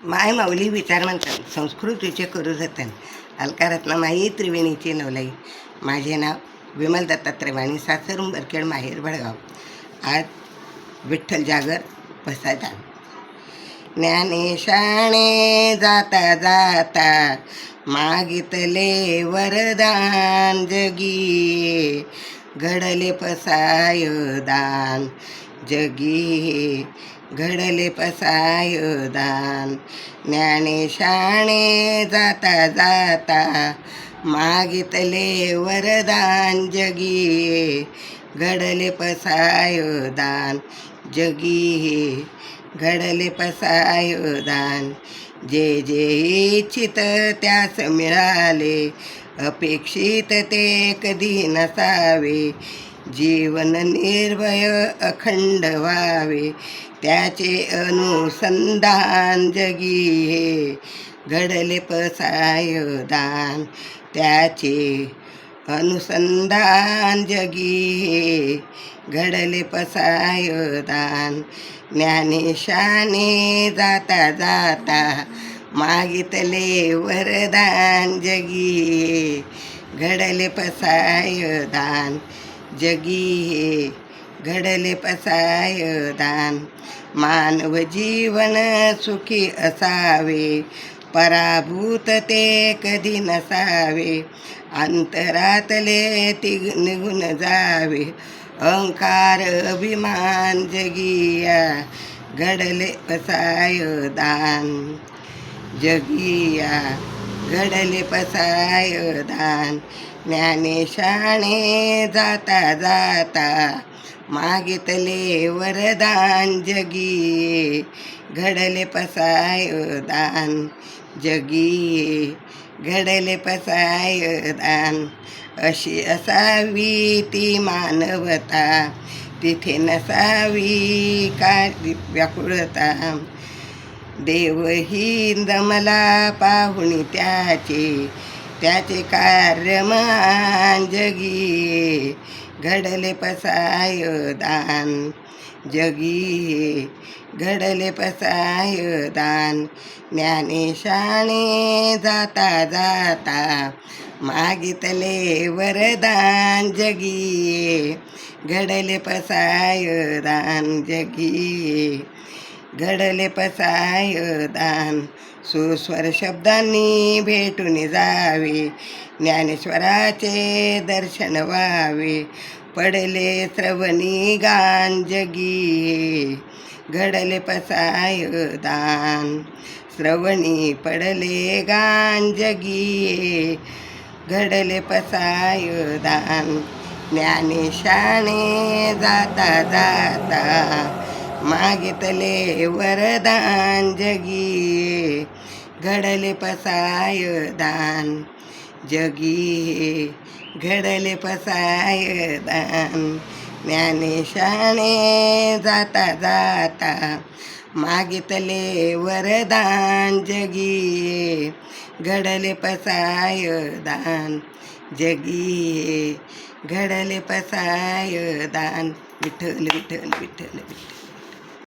माय माऊली विचार म्हणतात संस्कृतीचे करू जतन अलकारत्न माई त्रिवेणीची नवलाई. माझे नाव विमल दत्तात्रय वाणी, सासर उंबरखेड, माहेर भडगाव. आज विठ्ठल जागर पसायदान. ज्ञानेशाने जाता जाता मागितले वरदान, जगी घडले पसाय दान, जगी घडले पसाय दान. ज्ञानेशाने जाता जाता मागितले वरदान, जगी घडले पसाय दान, जगी घडले पसाय दान. जे जे इच्छित त्यास मिळाले, अपेक्षित ते कधी नसावे. जीवन निर्भय अखंड व्हावे, त्याचे अनुसंधान, जगी घडले पसाय दान, त्याचे अनुसंधान, जगी घडले पसाय दान. ज्ञानेशाने जाता जाता मागितले वरदान, जगी घडले पसाय दान, जगी घडले पसाय दान. मानव जीवन सुखी असावे, पराभूत ते कधी नसावे. अंतरातले ती निघून जावे, अहंकार अभिमान, जगिया घडले पसाय दान, जगिया घडले पसाय दान. ज्ञानेशाने जाता जाता मागितले वरदान, जगी घडले पसाय दान, जगी घडले पसाय दान. अशी असावी ती मानवता, तिथे नसावी का व्याकुळता. देवही दमला पाहुणी त्याचे, त्याचे कार्य महान, जगी घडले पसाय दान, जगी घडले पसाय दान. ज्ञानेशाने जाता जाता मागितले वरदान, जगी घडले पसाय दान, जगी घडले पसाय दान. सुस्वर शब्दांनी भेटून जावे, ज्ञानेश्वराचे दर्शन व्हावे. पडले श्रवणी गान, जगी घडले पसाय दान, श्रवणी पडले गान, जगी घडले पसाय दान. ज्ञानेशाने जाता जाता मागितले वरदान, जगी घडले पसाय दान, जगी घडले पसाय दान. ज्ञानेशाने जाता जाता मागितले वरदान, जगी घडले पसाय दान, जगी घडले पसाय दान. विठ्ठल विठ्ठल विठ्ठल विठ्ठल.